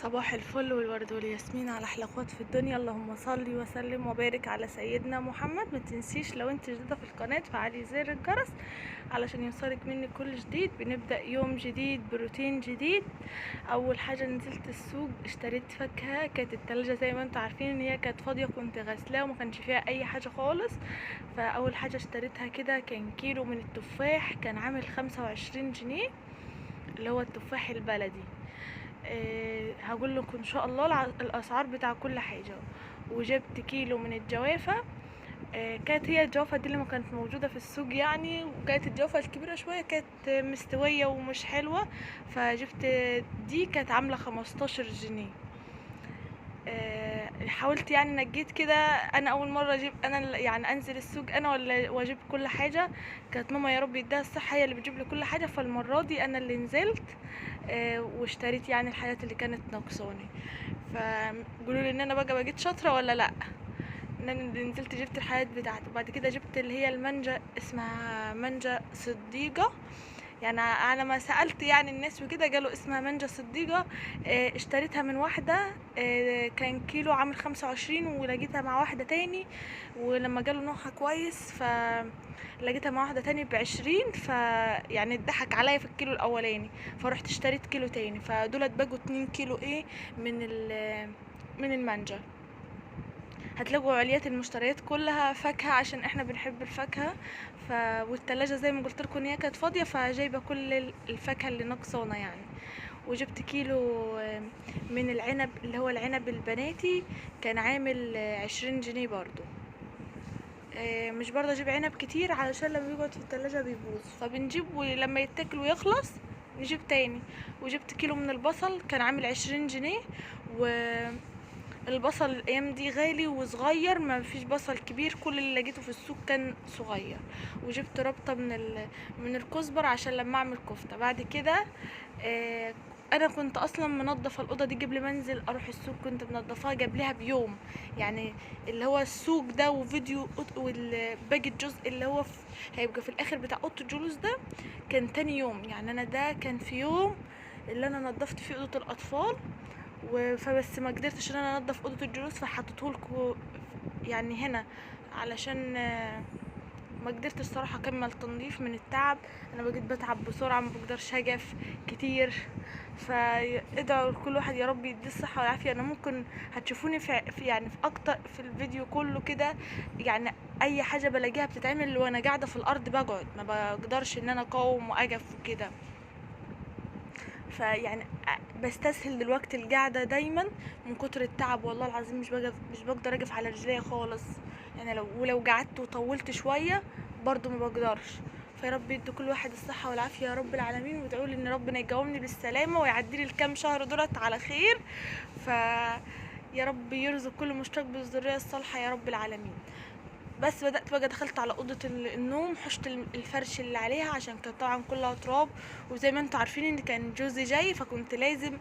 صباح الفل والورد والياسمين على احلى اخوات في الدنيا. اللهم صل وسلم وبارك على سيدنا محمد. ما تنسيش لو انت جديده في القناه تفعلي زر الجرس علشان يوصلك مني كل جديد. بنبدا يوم جديد بروتين جديد. اول حاجه نزلت السوق اشتريت فاكهه. كانت التلاجة زي ما انتم عارفين ان هي كانت فاضيه، كنت غسلاها وما كانش فيها اي حاجه خالص. فاول حاجه اشتريتها كده كان كيلو من التفاح، كان عامل 25 جنيه، اللي هو التفاح البلدي. هقول لكم ان شاء الله الاسعار بتاع كل حاجه. وجبت كيلو من الجوافه. كانت هي الجوافه دي اللي ما كانت موجوده في السوق يعني، وكانت الجوافه الكبيره شويه كانت مستويه ومش حلوه. فجبت دي كانت عامله 15 جنيه. حاولت يعني نجيت كده. انا اول مره اجيب انا يعني انزل السوق انا ولا واجيب كل حاجه. كانت ماما يا رب يديها الصحه هي اللي بتجيب لي كل حاجه، فالمره دي انا اللي نزلت واشتريت يعني الحاجات اللي كانت ناقصاني. فقولوا لي ان انا بقى بقيت شاطره ولا لا، ان انا اللي نزلت جبت الحاجات بتاعتي. وبعد كده جبت اللي هي المانجا، اسمها مانجا صديقه. يعني على ما سألت يعني الناس وكده قالوا اسمها مانجا صديقة. اشتريتها من واحدة، كان كيلو عامل 25، ولقيتها مع واحدة تاني. ولما قالوا نوعها كويس فلقيتها مع واحدة تاني ب20. يعني اتضحك عليا في الكيلو الأولاني، فرحت اشتريت كيلو تاني. فدولت بقوا 2 كيلو من المانجا. هتلاقوا عليات المشتريات كلها فاكهة عشان احنا بنحب الفاكهة. والتلاجة زي ما قلت لكم ان هي كانت فاضية، فجايبة كل الفاكهة اللي ناقصانا يعني. وجبت كيلو من العنب، اللي هو العنب البناتي، كان عامل 20 جنيه برضو. مش برضه اجيب عنب كتير علشان لما يقعد في التلاجة بيبوظ، فبنجيب ولما يتاكل ويخلص نجيب تاني. وجبت كيلو من البصل كان عامل 20 جنيه. البصل الايام دي غالي وصغير، ما فيش بصل كبير، كل اللي لقيته في السوق كان صغير. وجبت ربطة من الكزبر عشان لما اعمل كفتة بعد كده. آه انا كنت اصلا منظفه الاوضه دي قبل ما انزل اروح السوق، كنت منظفاها قبلها بيوم يعني. اللي هو السوق ده وفيديو والباقي الجزء اللي هو هيبقى في الاخر بتاع اوضه الجلوس ده كان تاني يوم. يعني انا ده كان في يوم اللي انا نظفت فيه اوضه الاطفال. فبس ما قدرتش ان انا انضف اوضه الجلوس، فحطيته لكم يعني هنا علشان ما قدرتش الصراحه اكمل تنظيف من التعب. انا بقيت بتعب بسرعه، ما بقدرش اجف كتير. فادعوا لكل واحد يا رب يديه الصحه والعافيه. انا ممكن هتشوفوني في يعني في اكتر في الفيديو كله كده يعني. اي حاجه بلاقيها بتتعمل وانا قاعده في الارض بقعد، ما بقدرش ان انا اقاوم واقف وكده. فيعني بستسهل دلوقتي القعده دايما من كتر التعب. والله العظيم مش بقدر اقف على رجليا خالص يعني. ولو قعدت وطولت شويه برضو ما بقدرش. فيا رب يدي كل واحد الصحه والعافيه يا رب العالمين. وادعوا لي ان ربنا يقومني بالسلامه ويعدي لي الكام شهر دولت على خير. ف يا رب يرزق كل مشتاق بالذريه الصالحه يا رب العالمين. بس بدأت بقى دخلت على أوضة النوم، حشت الفرش اللي عليها عشان كانت طبعا كلها تراب. وزي ما انتوا عارفين ان كان جوزي جاي، فكنت لازم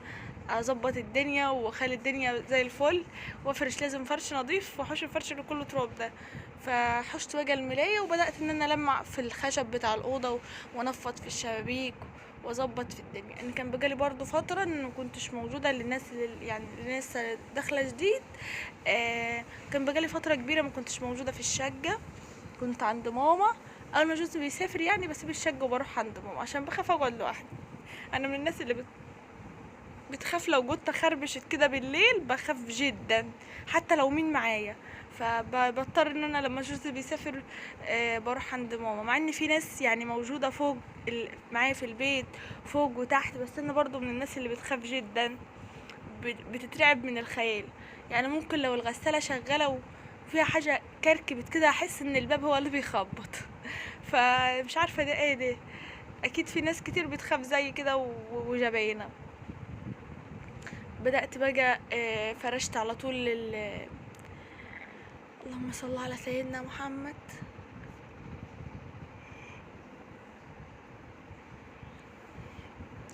اظبط الدنيا واخلي الدنيا زي الفل، وافرش لازم فرش نظيف واحوش الفرش اللي كله تراب ده. فحشت بقى الملاية وبدأت ان انا المع في الخشب بتاع الأوضة وانفض في الشبابيك واظبط في الدنيا. ان كان بقالي برضو فتره ان مكنتش موجوده للناس اللي يعني لسه داخله جديد. كان بقالي فتره كبيره ما كنتش موجوده في الشقه، كنت عند ماما. اول ما جوزي بيسافر يعني بسيب الشقه وبروح عند ماما عشان بخاف اقعد لوحدي. انا من الناس اللي بتخاف لو جوت خربشت كده بالليل، بخاف جدا حتى لو مين معايا. فبضطر ان انا لما جوزي بيسافر بروح عند ماما، مع ان في ناس يعني موجوده فوق معايا في البيت فوق وتحت. بس انا برضو من الناس اللي بتخاف جدا، بتترعب من الخيال. يعني ممكن لو الغساله شغاله وفيها حاجه كركبت كده احس ان الباب هو اللي بيخبط. فمش عارفه ده ايه ده. اكيد في ناس كتير بتخاف زي كده وجباينه. بدأت بقى فرشت على طول اللهم صل على سيدنا محمد.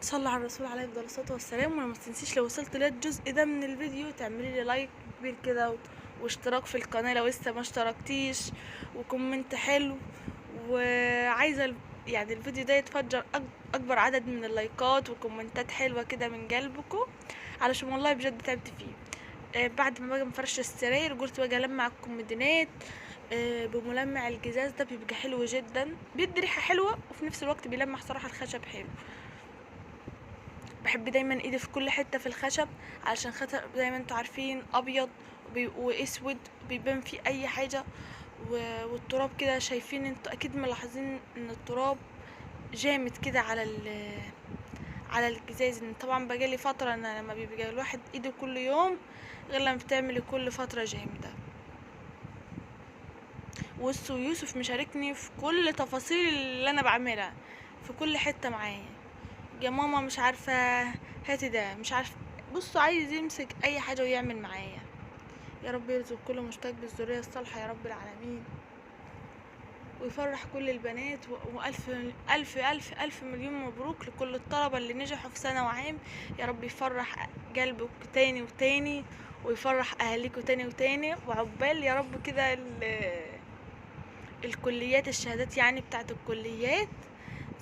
صلى على الرسول عليه افضل الصلاه والسلام. ولما تنسيش لو وصلت للجزء ده من الفيديو تعملي لي لايك كبير كده واشتراك في القناه لو لسه ما اشتركتيش، وكومنت حلو. وعايزه يعني الفيديو ده يتفجر اكبر عدد من اللايكات وكومنتات حلوه كده من قلبكم علشان والله بجد تعبت فيه. بعد ما باجي مفرش السراير قلت باجي المع الكومودينات بملمع الجزاز ده، بيبقى حلو جدا، بيدي ريحه حلوه وفي نفس الوقت بيلمع صراحه الخشب حلو. بحب دايما ايدي في كل حته في الخشب، علشان خاطر زي ما انتوا عارفين ابيض واسود بيبان فيه اي حاجه. والتراب كده شايفين انتوا اكيد ملاحظين ان التراب جامد كده على الجزاز. ان طبعا بقالي فتره ان لما بيبقى الواحد ايده كل يوم غير لما بتعملي كل فتره جامده. يوسف مشاركني في كل تفاصيل اللي انا بعملها، في كل حته معايا. يا ماما مش عارفه هاتي ده، مش عارفه، بصوا عايز يمسك اي حاجه ويعمل معايا. يا رب يرزق كل مشتاق بالذريه الصالحه يا رب العالمين، ويفرح كل البنات، والف الف الف الف مليون مبروك لكل الطلبه اللي نجحوا في سنه وعام. يا رب يفرح قلبك تاني وتاني، ويفرح اهاليكوا تاني وتاني، وعقبال يا رب كده الكليات، الشهادات يعني بتاعت الكليات،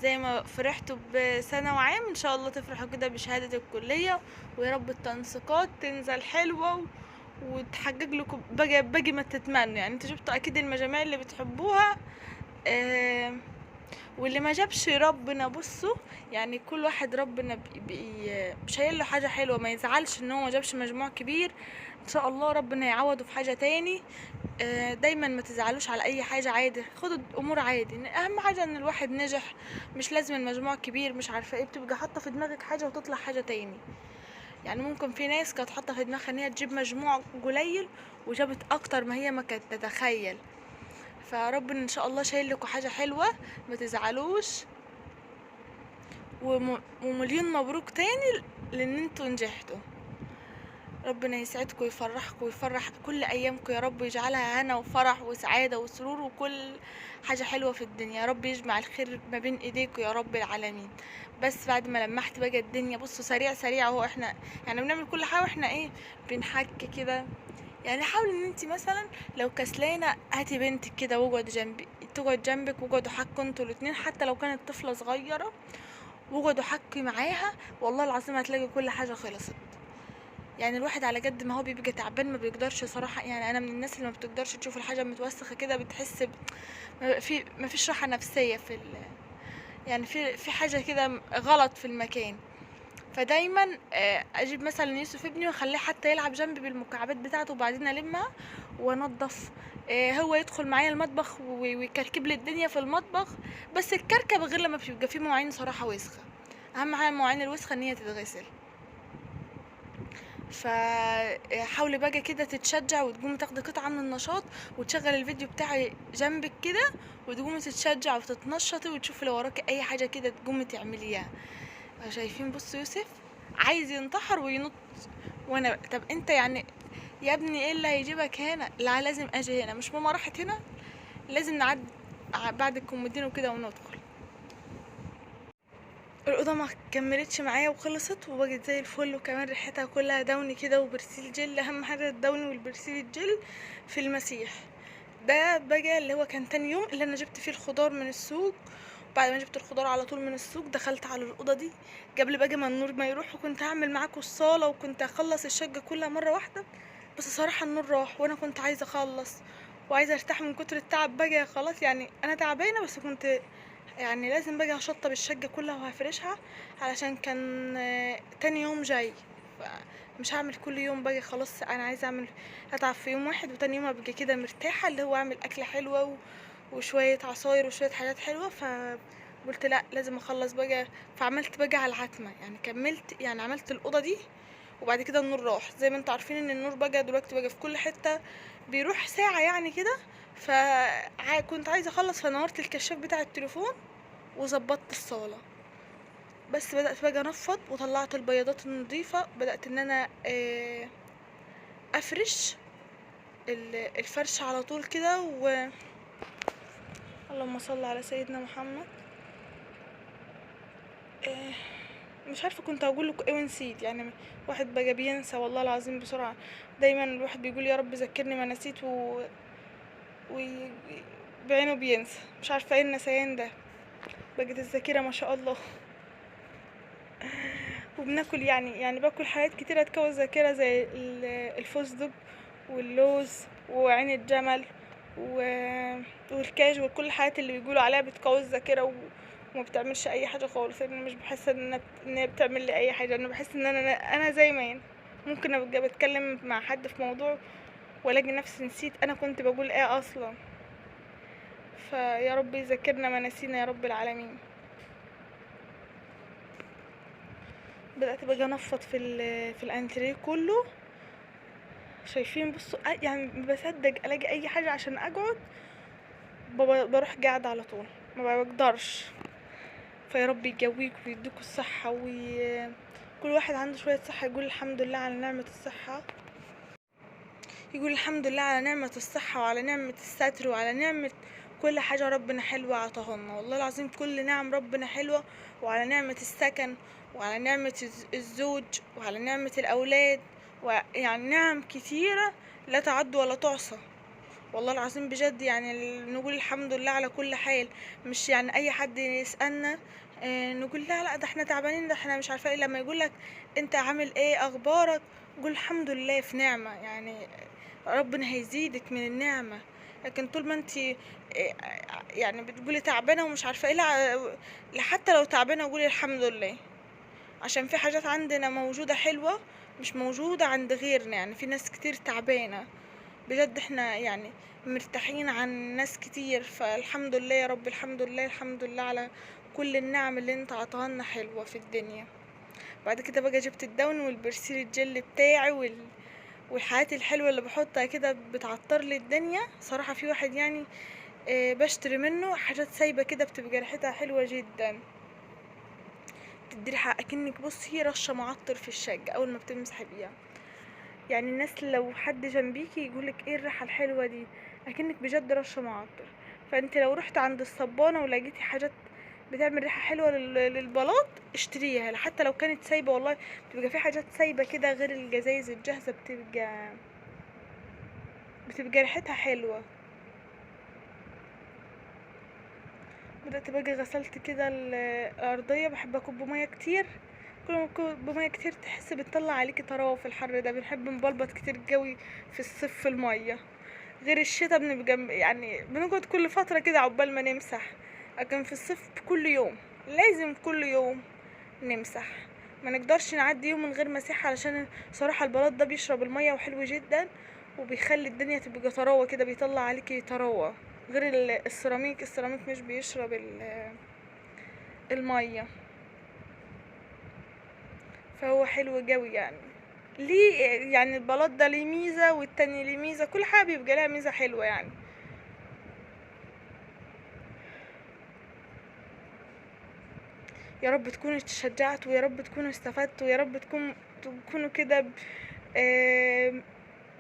زي ما فرحتوا بسنة وعام ان شاء الله تفرحوا كده بشهادة الكلية. ويا رب التنسيقات تنزل حلوة وتحقق لكم باقي ما تتمنوا. يعني انتوا جبتوا اكيد المجاميع اللي بتحبوها، واللي ما جابش ربنا بصوا، يعني كل واحد ربنا شايل له حاجة حلوة، ما يزعلش ان هو ما جابش مجموع كبير. ان شاء الله ربنا يعوضه في حاجة تاني. دايما ما تزعلوش على اي حاجه، عادي خدوا الامور عادي. اهم حاجه ان الواحد نجح، مش لازم المجموع كبير مش عارفه ايه، بتبقى حاطه في دماغك حاجه وتطلع حاجه تاني. يعني ممكن في ناس كانت حاطه في دماغها ان هي تجيب مجموع قليل وجابت اكتر ما هي ما كانت تتخيل. فربنا ان شاء الله شايل لكم حاجه حلوه، ما تزعلوش. ومليون مبروك تاني لان انتوا نجحتوا. ربنا يسعدكم ويفرحكم ويفرح كل ايامكم يا رب، يجعلها هنا وفرح وسعاده وسرور وكل حاجه حلوه في الدنيا. يا رب يجمع الخير ما بين ايديكم يا رب العالمين. بس بعد ما لمحت بقى الدنيا بصوا سريع سريع اهو، احنا يعني بنعمل كل حاجه واحنا ايه بنحك كده. يعني حاول ان انت مثلا لو كسلانه هاتي بنتك كده واقعد جنبي، تقعد جنبك واقعدوا حكوا انتوا الاتنين، حتى لو كانت طفله صغيره واقعدوا حكي معاها، والله العظيم هتلاقي كل حاجه خلصت. يعني الواحد على قد ما هو بيبقى تعبان ما بيقدرش صراحة. يعني انا من الناس اللي ما بتقدرش تشوف الحاجة متوسخة كده، بتحس ما فيش راحة نفسية يعني في حاجة كده غلط في المكان. فدايما اجيب مثلا يوسف ابني واخليه حتى يلعب جنبي بالمكعبات بتاعته، وبعدين المها وانضف. هو يدخل معايا المطبخ ويكركب لي الدنيا في المطبخ. بس الكركبه غير لما بيبقى فيه مواعين صراحه وسخه. اهم حاجه المواعين الوسخه ان هي تتغسل. فحاولي بقى كده تتشجع وتقومي تاخدي قطعة من النشاط وتشغل الفيديو بتاعي جنبك كده، وتقومي تتشجع وتتنشطي وتشوفي لو وراكي اي حاجة كده تقومي تعمليها. شايفين بصوا يوسف عايز ينتحر وينط، وانا طب انت يعني يا ابني ايه اللي هيجيبك هنا؟ لا لازم اجي هنا، مش ماما راحت هنا، لازم نعدي بعد الكومودين وكده وندخل. الأوضة ما كملتش معايا وخلصت وبقت زي الفل، وكمان ريحتها كلها دوني كده وبرسيل جل. أهم حاجة الدوني والبرسيل الجل في المسيح. ده بقى اللي هو كان تاني يوم اللي أنا جبت فيه الخضار من السوق. بعد ما جبت الخضار على طول من السوق دخلت على الأوضة دي قبل بقى ما النور ما يروح، وكنت هعمل معاكم الصالة وكنت هخلص الشقة كلها مرة واحدة. بس صراحة النور راح وانا كنت عايزة اخلص وعايزة ارتاح من كتر التعب بقى خلاص. يعني انا تعبانة بس كنت يعني لازم بقى هشطب الشقة كلها وهفرشها، علشان كان تاني يوم جاي. مش هعمل كل يوم بقى خلاص، انا عايزة اعمل هتعب في يوم واحد وتاني يوم ابقى كده مرتاحة، اللي هو اعمل اكلة حلوة وشوية عصاير وشوية حاجات حلوة. قلت لا لازم اخلص بقى. فعملت بقى على العتمة، يعني كملت يعني عملت الأوضة دي. وبعد كده النور راح زي ما انتوا عارفين ان النور بقى دلوقتي بقى في كل حتة بيروح ساعة يعني كده. فكنت عايزة اخلص فنورت الكشاف بتاع التليفون وظبطت الصالة. بس بدأت بقى انفض وطلعت البياضات النظيفة، بدأت ان انا افرش الفرش على طول كده اللهم صل على سيدنا محمد. مش عارفه كنت هقول لكم ايه ونسيت. يعني واحد بقى بينسى والله العظيم بسرعه. دايما الواحد بيقول يا رب ذكرني ما نسيت و... بعينه بينسى. مش عارفه ايه النسيان ده، بقت الذاكره ما شاء الله. وبناكل يعني باكل حاجات كتيرة تقوي الذاكرة زي الفستق واللوز وعين الجمل والكاج وكل الحاجات اللي بيقولوا عليها بتقوي الذاكرة وما بتعملش اي حاجة خالص. انا مش بحس ان هي بتعمل لي اي حاجة. انا بحس ان انا زي ما انا ممكن ابقى بتكلم مع حد في موضوع والاقي نفسي نسيت انا كنت بقول ايه اصلا. فيا رب يذكرنا ما نسينا يا رب العالمين. بدأت بقى انفض في الانتريه كله. شايفين بصوا يعني ما بصدق الاقي اي حاجة عشان اقعد بروح قاعدة على طول، ما بقدرش. فيا رب يقويك ويديكوا الصحة كل واحد عنده شوية صحة يقول الحمد لله على نعمة الصحة، يقول الحمد لله على نعمة الصحة وعلى نعمة الستر وعلى نعمة كل حاجة ربنا حلوة عطاهالنا. والله العظيم كل نعم ربنا حلوة، وعلى نعمة السكن وعلى نعمة الزوج وعلى نعمة الأولاد، ويعني نعم كتيرة لا تعد ولا تعصى. والله العظيم بجد يعني نقول الحمد لله على كل حال. مش يعني اي حد يسألنا نقول لا ده احنا تعبانين، ده احنا مش عارفه ايه. لما يقولك انت عامل ايه اخبارك قول الحمد لله في نعمة، يعني ربنا هيزيدك من النعمة. لكن طول ما انت يعني بتقولي تعبانة ومش عارفه ايه، لا حتى لو تعبانة قولي الحمد لله، عشان في حاجات عندنا موجودة حلوة مش موجودة عند غيرنا. يعني في ناس كتير تعبانة بجد، احنا يعني مرتاحين عن ناس كتير. فالحمد لله يا رب، الحمد لله الحمد لله على كل النعم اللي انت عطاها حلوة في الدنيا. بعد كده بقى جبت الدون والبرسيل الجل بتاعي والحاجات الحلوة اللي بحطها كده بتعطر لي الدنيا صراحة. في واحد يعني بشتري منه حاجات سايبة كده بتبقى ريحتها حلوة جدا، بتدي ريحة اكنك بصي رشة معطر في الشقة اول ما بتمسحي بيها. يعني الناس لو حد جنبيكي يقولك ايه الريحة الحلوة دي اكنك بجد رشة معطر. فانت لو رحت عند الصبانة ولقيتي حاجات بتعمل ريحة حلوة للبلاط اشتريها، حتى لو كانت سايبة. والله بتبقى في حاجات سايبة كده غير الجزايز الجاهزة بتبقى ريحتها حلوة. بدأت بقى غسلت كده الأرضية. بحب أكب مية كتير، كل ما تكب مية كتير تحس بتطلع عليكي طراوة. في الحر ده بنحب نبلبط كتير قوي في الصيف في المية، غير الشتا بنبقى يعني بنقعد كل فترة كده عقبال ما نمسح. لكن في الصيف كل يوم لازم كل يوم نمسح، ما نقدرش نعدي يوم من غير مسيح. علشان صراحة البلاط ده بيشرب المية وحلو جدا وبيخلي الدنيا تبقى طراوة كده، بيطلع عليكي طراوة. غير السيراميك مش بيشرب المية. فهو حلو قوي يعني. ليه يعني البلاط ده ليه ميزة والتاني ليه ميزة، كل حاجة بيبقى لها ميزة حلوة يعني. يا رب تكونوا تشجعتوا ويا رب تكونوا استفدتوا ويا رب تكونوا كده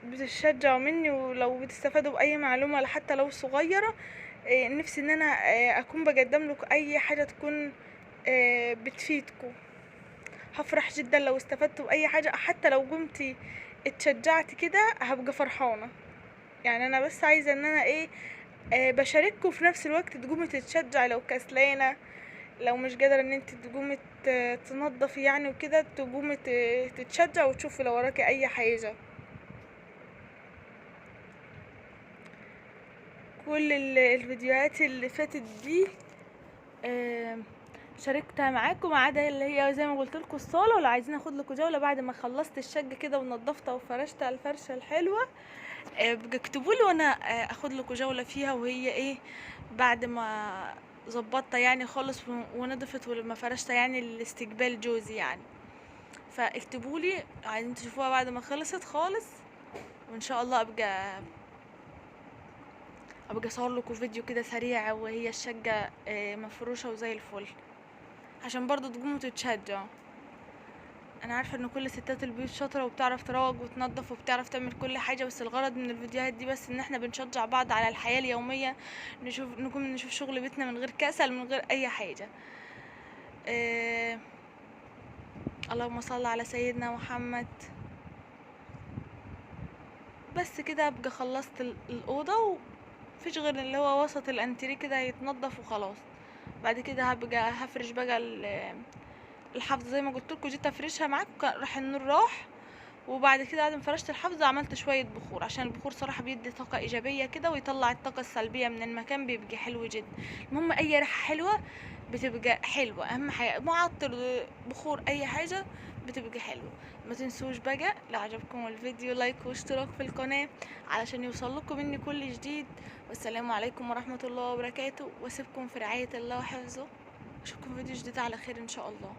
بتشجعوا مني، ولو بتستفادوا بأي معلومة حتى لو صغيرة. نفسي ان انا اكون بقدم لكم اي حاجة تكون بتفيدكم. هفرح جدا لو استفدتوا بأي حاجة، حتى لو قمتي اتشجعت كده هبقى فرحانة. يعني انا بس عايزة ان انا بشارككم في نفس الوقت تقومي تتشجعي لو كسلانة، لو مش قادرة ان انت تقومي تنظفي يعني وكده، تقومي تتشجع وتشوفي لو وراكي اي حاجة. كل الفيديوهات اللي فاتت دي شاركتها معاكم، ما عدا اللي هي زي ما قلت لكم الصاله. ولو عايزين اخد لكم جوله بعد ما خلصت الشقه كده ونضفتها وفرشتها الفرشه الحلوه بقى اكتبوا لي وانا اخد لكم جوله فيها، وهي ايه بعد ما ظبطتها يعني خالص ونضفت ولما فرشتها يعني الاستقبال جوزي يعني. فاكتبوا لي عايزين تشوفوها بعد ما خلصت خالص، وان شاء الله ابقى اصور لكم فيديو كده سريع وهي الشقه مفروشه وزي الفل، عشان برضو تقوموا تتشجعوا. انا عارفه ان كل ستات البيوت شاطره وبتعرف تروج وتنظف وبتعرف تعمل كل حاجه، بس الغرض من الفيديوهات دي بس ان احنا بنشجع بعض على الحياه اليوميه، نشوف شغل بيتنا من غير كسل من غير اي حاجه. اللهم صل على سيدنا محمد. بس كده ابقى خلصت الاوضه، ومفيش غير اللي هو وسط الانتريه كده هيتنضف وخلاص. بعد كده هبقى هفرش بقى الحافظه زي ما قلت لكم، جيت افرشها معاكم راح النور راح. وبعد كده بعد ما فرشت الحافظه عملت شويه بخور، عشان البخور صراحه بيدي طاقه ايجابيه كده ويطلع الطاقه السلبيه من المكان، بيبقى حلو جدا. المهم اي ريحه حلوه بتبقى حلوه، اهم حاجه معطر، بخور، اي حاجه بتبقى حلوه. ما تنسوش بقى لو عجبكم الفيديو لايك واشتراك في القناه علشان يوصل لكم مني كل جديد. والسلام عليكم ورحمه الله وبركاته، واسيبكم في رعايه الله وحفظه. اشوفكم في فيديو جديد على خير ان شاء الله.